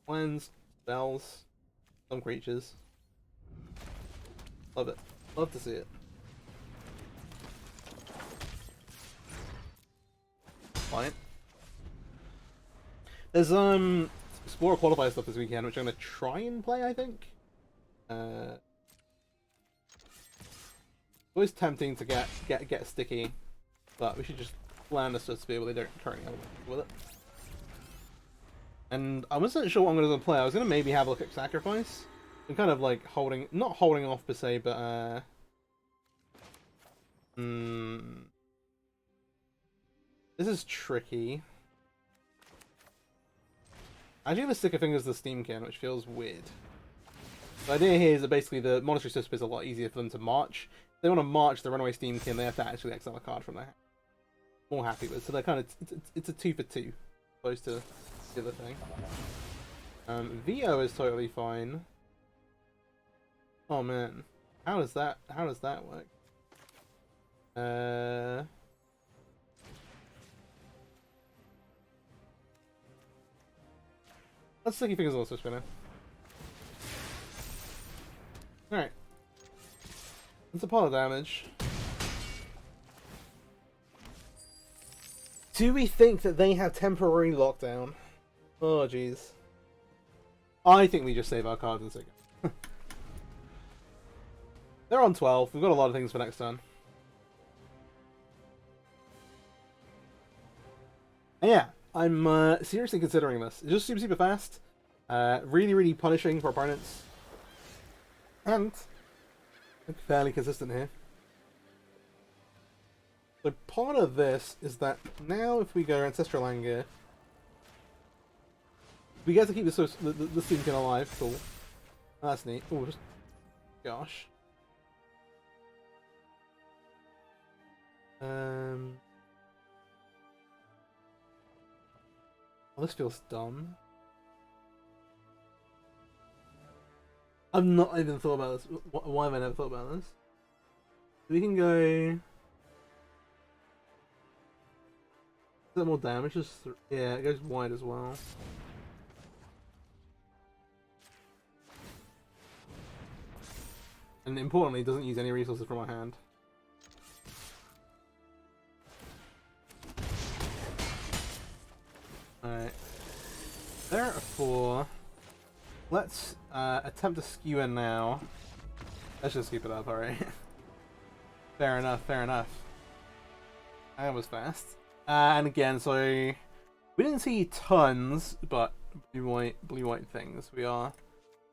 Speaker 1: Lands, spells, some creatures. Love it. Love to see it. Fine. There's Explorer Qualifier stuff this weekend, which I'm gonna try and play, I think. Always tempting to get sticky, but we should just land this to be able to don't currently have with it. And I wasn't sure what I'm gonna play. I was gonna maybe have a look at Sacrifice. I'm kind of like not holding off per se, but this is tricky. I'm actually gonna stick a finger as the Steamkin, which feels weird. The idea here is that basically the Monastery Cisp is a lot easier for them to march. If they want to march the Runaway Steakin, they have to actually exile a card from their hand. More happy with, so they're kind of it's a 2 for 2, opposed to the other thing. VO is totally fine. Oh man, how does that work? Let's sticky fingers also spinner. Alright. It's a pile of damage. Do we think that they have temporary lockdown? Oh jeez. I think we just save our cards and second. They're on 12. We've got a lot of things for next turn. And yeah, I'm seriously considering this. It's just super fast. Really punishing for opponents. And fairly consistent here. So part of this is that now if we go Ancestral Anger, we get to keep the Steamkin alive. Cool. Oh, that's neat. Oh, just gosh. Well, this feels dumb. I've not even thought about this. Why have I never thought about this? We can go. Is that more damage? Just yeah, it goes wide as well. And importantly, it doesn't use any resources from our hand. Alright. There are 4. Let's attempt to skew in now. Let's just keep it up, alright. Fair enough, fair enough. That was fast. And again, so we didn't see tons, but blue-white things. We are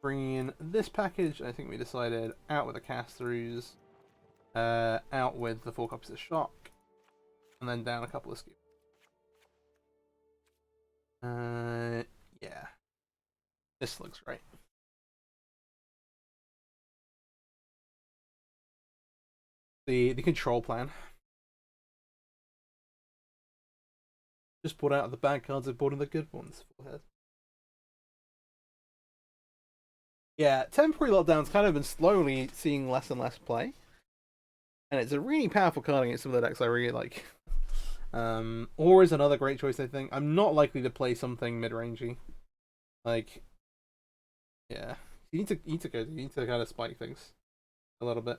Speaker 1: bringing in this package. I think we decided out with the cast-throughs, out with the 4 copies of Shock, and then down a couple of skew. Yeah. This looks great. The control plan. Just brought out the bad cards and brought in the good ones. Forehead. Yeah, temporary lockdown's kind of been slowly seeing less and less play. And it's a really powerful card against some of the decks I really like. Or is another great choice, I think. I'm not likely to play something mid-rangey. Like, yeah. You need to kind of spike things a little bit.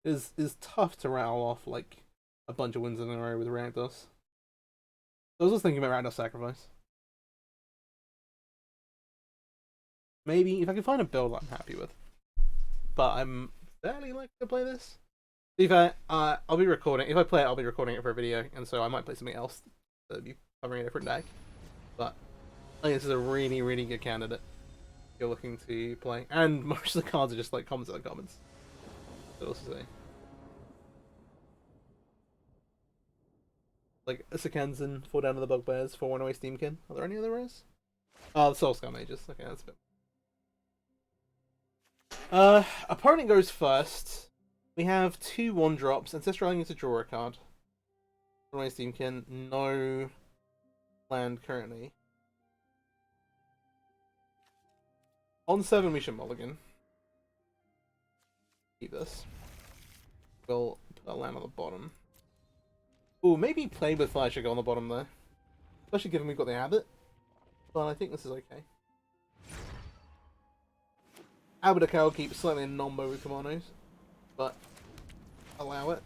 Speaker 1: It's tough to rattle off like a bunch of wins in a row with Rakdos. I was just thinking about Rakdos Sacrifice. Maybe if I can find a build I'm happy with. But I'm fairly likely to play this. I'll be recording. If I play it, I'll be recording it for a video, and so I might play something else that'll be covering a different deck. But I think this is a really good candidate if you're looking to play. And most of the cards are just like commons and uncommons. What else to say? Like a Sekenzen, 4 down to the Bugbears, 4 Runaway Steakin. Are there any other rares? Oh, the Soul Scar Mages. Okay, that's a bit. Opponent goes first. We have 2 1-drops. Ancestral Anger to draw a card. Runaway Steakin, no land currently. On 7, we should mulligan. Keep this. We'll put a land on the bottom. Ooh, maybe Play with Fire should go on the bottom though. Especially given we've got the Abbot. But I think this is okay. Abadakal keeps slightly non-bo with commandos, but allow it.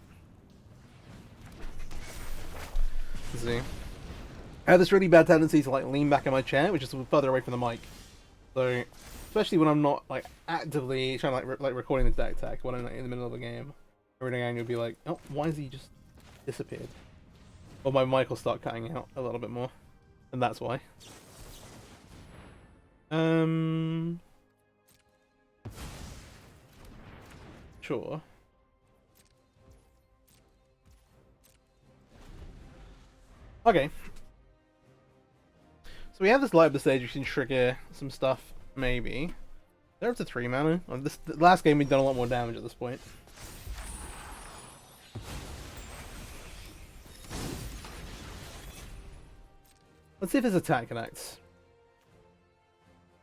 Speaker 1: Let's see. I have this really bad tendency to like lean back in my chair, which is further away from the mic. So, especially when I'm not like actively trying to like recording the deck tech, when I'm like, in the middle of a game, every now and you'll be like, oh, why has he just disappeared? Or my mic will start cutting out a little bit more, and that's why. Sure. Okay. So we have this light up the stage, we can trigger some stuff, maybe. They're up to 3 mana. The last game we've done a lot more damage at this point. Let's see if this attack connects.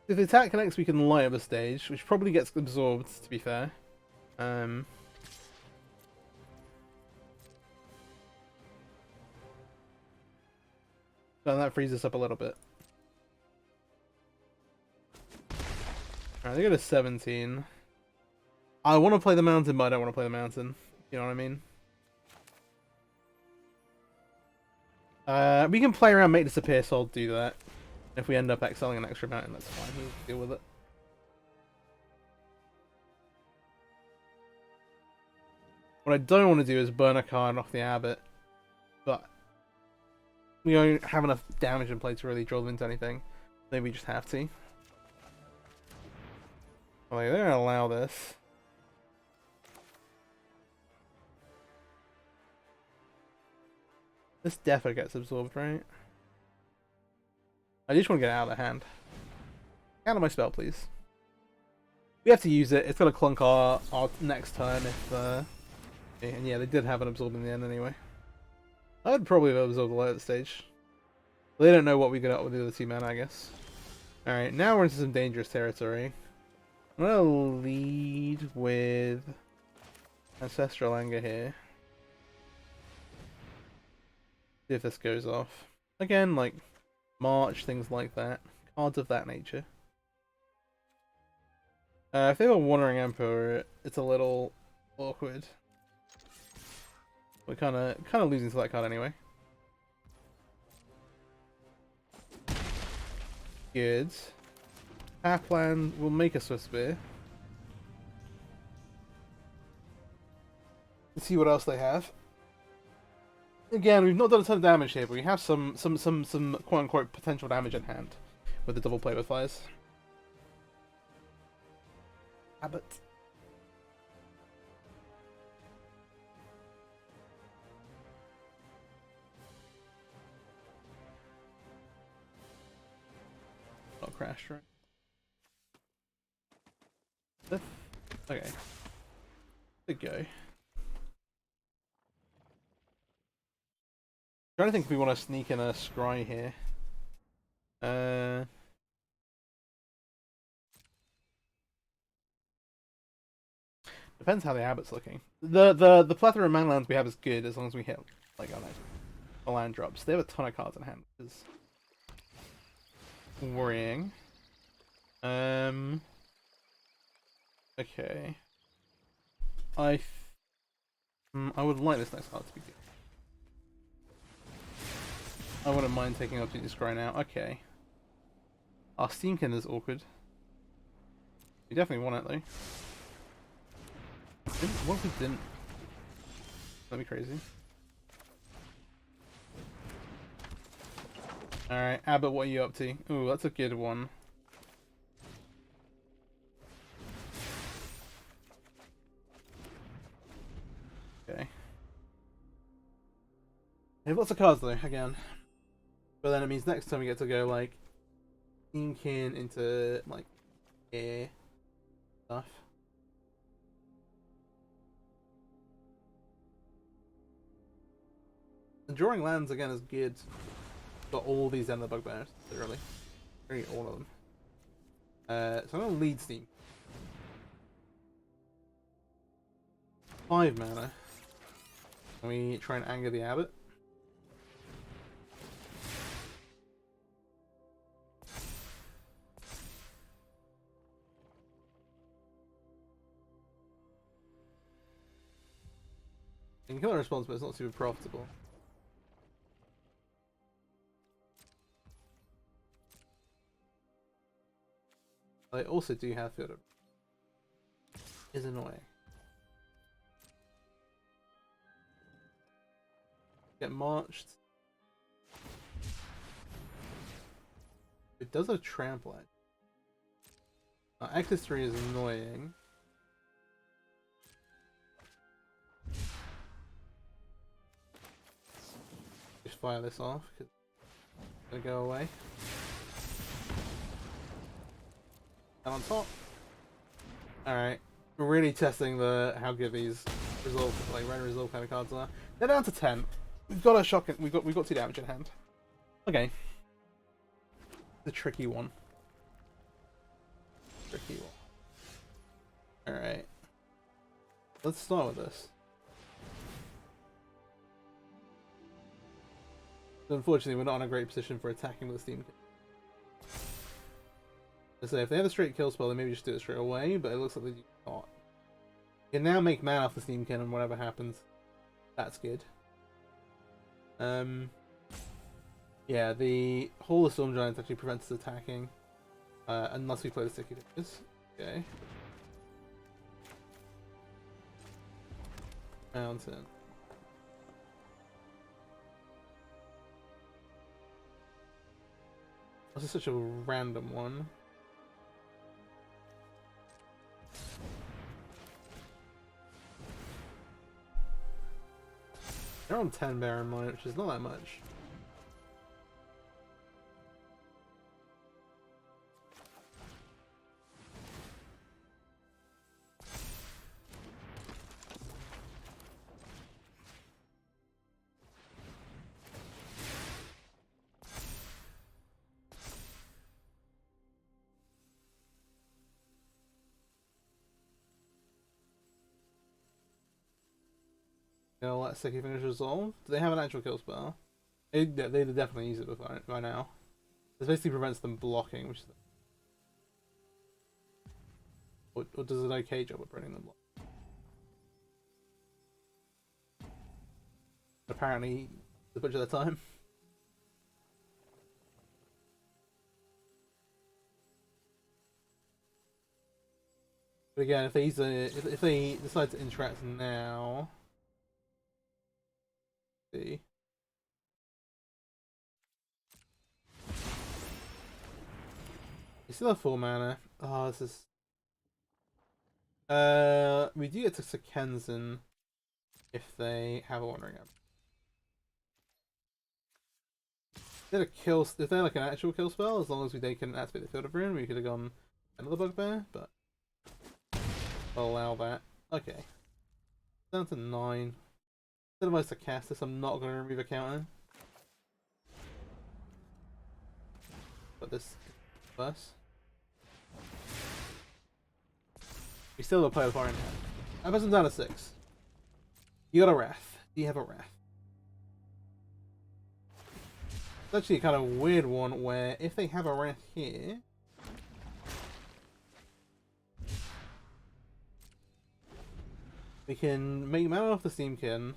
Speaker 1: If the attack connects, we can light up a stage, which probably gets absorbed, to be fair. And that frees us up a little bit. Alright, they go to 17. I want to play the mountain, but I don't want to play the mountain. You know what I mean? We can play around, make disappear, so I'll do that. If we end up exiling an extra mountain, that's fine. We'll deal with it. What I don't want to do is burn a card off the Abbot, but we don't have enough damage in play to really draw them into anything. Maybe we just have to. Well, they're going to allow this. This defo gets absorbed, right? I just want to get it out of the hand. Out of my spell, please. We have to use it. It's going to clunk our next turn if... And yeah, they did have an absorb in the end anyway. I would probably have absorbed the light stage. They don't know what we got with the other 2 mana, I guess. Alright, now we're into some dangerous territory. I'm going to lead with Ancestral Anger here. See if this goes off. Again, like March, things like that. Cards of that nature. If they were Wandering Emperor, it's a little awkward. We're kind of losing to that card anyway. Good. Tapland will make a Swift Spear. Let's see what else they have. Again, we've not done a ton of damage here, but we have some quote unquote potential damage in hand with the double play with fires. Abbott. Not crashed, right? Okay. Good go. Trying to think if we want to sneak in a scry here. Depends how the Abbot's looking. The plethora of manlands we have is good as long as we hit like a land drops. They have a ton of cards in hand, which is worrying. Okay. I would like this next card to be good. I wouldn't mind taking up to this scry now. Okay. Our Steamkin is awkward. We definitely want it though. What if we didn't? That'd be crazy. Alright, Abbott, what are you up to? Ooh, that's a good one. Okay. We have lots of cards though, again. But then it means next time we get to go like Steamkin into like air stuff. And drawing lands again is good, but all these end the bugbears, literally. Really all of them. So I'm gonna lead Steam. 5 mana. Can we try and anger the Abbot? You can kill a response, but it's not super profitable. They also do have field of is annoying. Get marched. It does have trample. Access 3 is annoying. Just fire this off because it's gonna go away. And on top. Alright. We're really testing how good these resolve, like red resolve kind of cards are. They're down to 10. We've got a shock. We've got 2 damage in hand. Okay. The tricky one. Tricky one. Alright. Let's start with this. Unfortunately, we're not in a great position for attacking with the Steamkin. So if they have a straight kill spell, they maybe just do it straight away, but it looks like they do not. You can now make mana off the Steamkin and whatever happens. That's good. Yeah, the Hall of Storm Giants actually prevents us attacking. Unless we play the Sticky Dickers. Okay. Mountain. This is such a random one. They're on 10, bear in mind, which is not that much. They'll let Sticky Fingers resolve. Do they have an actual kill spell? They'd definitely use it by now. This basically prevents them blocking, which is... Or does an okay job at preventing them block? Apparently, a bunch of the time. But again, if they decide to interact now... See. You still have 4 mana. Oh, this is... we do get to Sekenzen if they have a Wandering Abbot. If they're like an actual kill spell, as long as they can activate the Field of Ruin, we could have gone another Bugbear, but I'll allow that. Okay. Down to 9. Instead of to cast this, I'm not going to remove a counter. But this first. We still have a play with fire in hand. I put them down to 6. You got a Wrath. Do you have a Wrath? It's actually a kind of weird one where if they have a Wrath here, we can make mana off the Steamkin.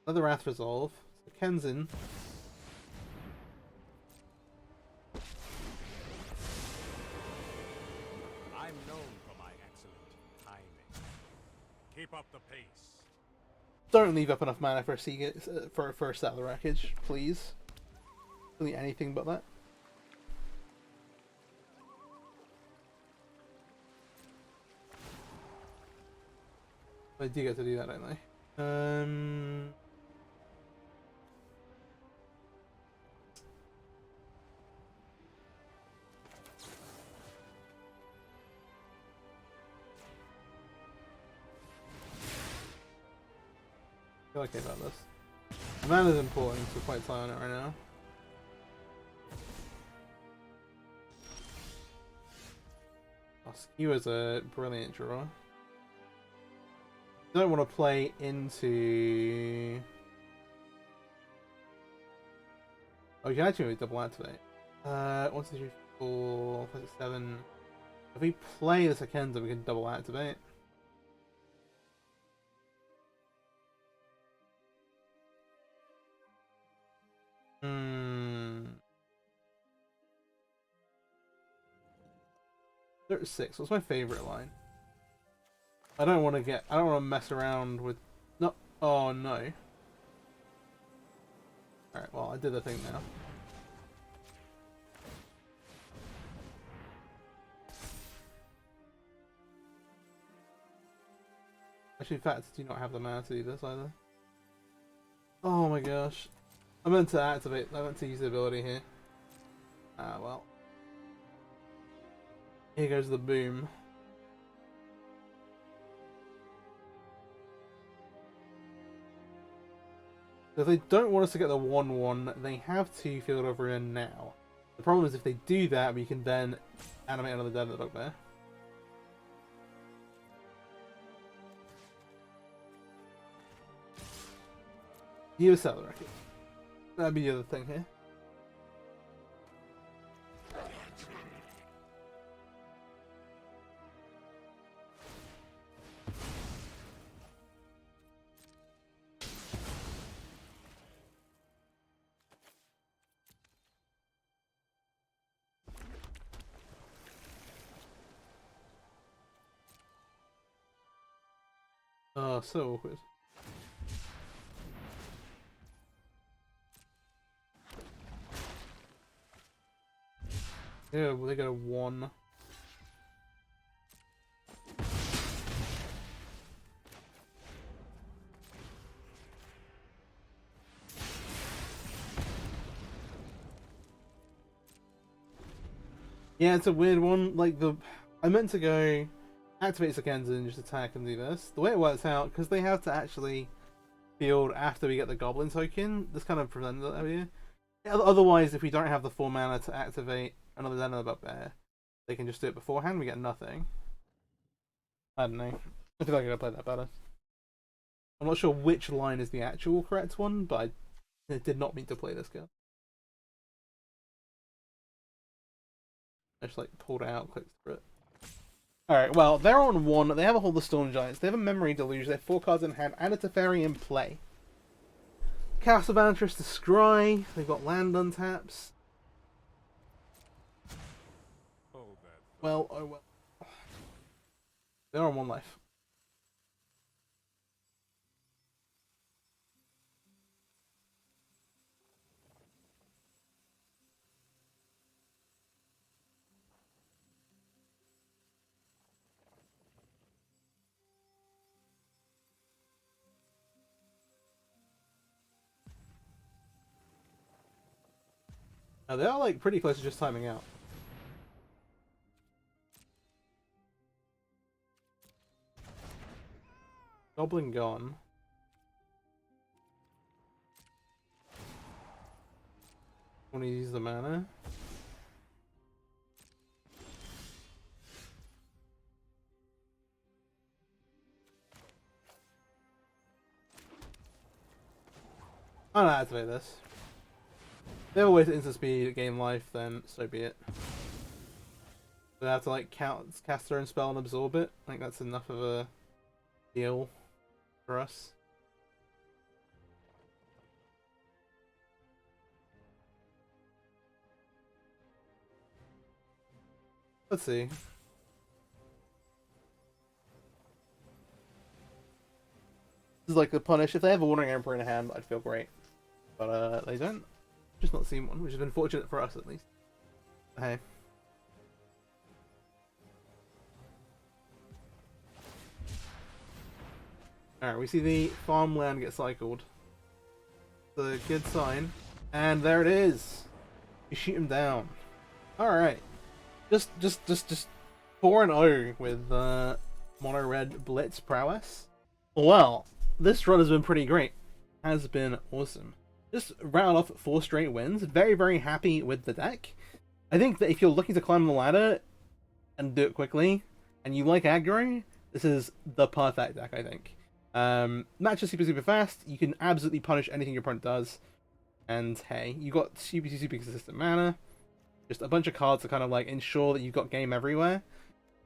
Speaker 1: Another Wrath resolve. So Kenzin.
Speaker 2: I'm known for my excellent timing. Keep up the pace.
Speaker 1: Don't leave up enough mana for a set of the wreckage, please. Really anything but that. They do get to do that, don't they? I feel okay about this. Mana is important, so we're quite tight on it right now. Skew is a brilliant draw. Don't want to play into... Oh, you can actually double activate. 1, 2, 3, 4, 5, 6, 7. If we play the Sekenza, we can double activate. Hmm. 36. What's my favorite line? I don't want to mess around with. No. Oh no. All right. Well, I did the thing now. Actually, in fact, do you not have the mana to do this either? Oh my gosh. I meant to use the ability here. Ah, well. Here goes the boom. So if they don't want us to get the 1/1, they have to Field of Ruin now. The problem is if they do that, we can then animate another Dead of the Bugbear. You sell the record. That'd be the other thing here. Oh, so awkward. Yeah, well, they got a 1. Yeah, it's a weird one. Like, I meant to go activate Steakin and just attack and do this. The way it works out, because they have to actually field after we get the Goblin token, this kind of prevents that area. Otherwise, if we don't have the 4 mana to activate another Den of the Bugbear, they can just do it beforehand, we get nothing. I don't know. I feel like I gotta play that better. I'm not sure which line is the actual correct one, but I did not mean to play this card. I just like pulled it out, clicked through it. Alright, well, they're on 1. They have a Hold the Storm Giants. They have a Memory Deluge. They have 4 cards in hand and a Teferi in play. Castle Vantress to Scry. They've got land untaps. Well, oh well. They're on 1 life. Now they are like pretty close to just timing out. Goblin gone. Want to use the mana? I'm gonna activate this. If they have a way to instant speed gain life, then so be it. They have to like cast their own spell and absorb it. I think that's enough of a deal for us. Let's see. This is like the punish. If they have a Wandering Emperor in hand, I'd feel great. But they don't. Just not seen one, which has been fortunate for us at least. Hey. Alright, we see the farmland get cycled. It's a good sign. And there it is. You shoot him down. Alright. Just 4-0 with Mono Red Blitz Prowess. Well, this run has been pretty great. Has been awesome. Just round off 4 straight wins. Very, very happy with the deck. I think that if you're looking to climb the ladder and do it quickly, and you like aggro, this is the perfect deck, I think. Matches super, super fast. You can absolutely punish anything your opponent does. And hey, you got super, super consistent mana. Just a bunch of cards to kind of like ensure that you've got game everywhere.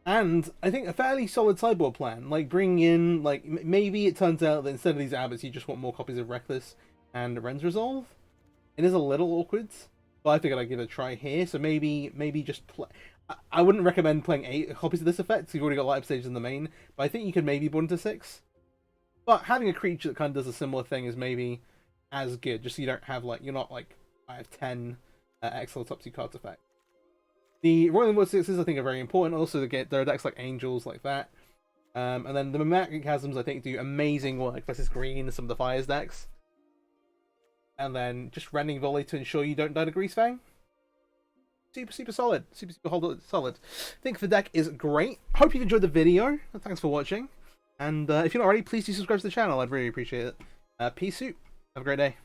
Speaker 1: And I think a fairly solid sideboard plan. Like bringing in, like maybe it turns out that instead of these abbots, you just want more copies of Reckless and Ren's Resolve. It is a little awkward, but I figured I'd give it a try here. So maybe just play. I wouldn't recommend playing 8 copies of this effect, because you've already got light stages in the main, but I think you could maybe put into 6. But having a creature that kind of does a similar thing is maybe as good, just so you don't have, like, you're not, like, I have 10 excellent top 2 cards effect. The Rolling Wood 6s, I think, are very important. Also, there are decks like Angels, like that. And then the Mimetic Chasms, I think, do amazing work versus green and some of the Fires decks. And then just Rending Volley to ensure you don't die to Grease Fang. Super solid. Super solid. I think the deck is great. Hope you've enjoyed the video. Thanks for watching. And if you're not already, please do subscribe to the channel. I'd really appreciate it. Peace out. Have a great day.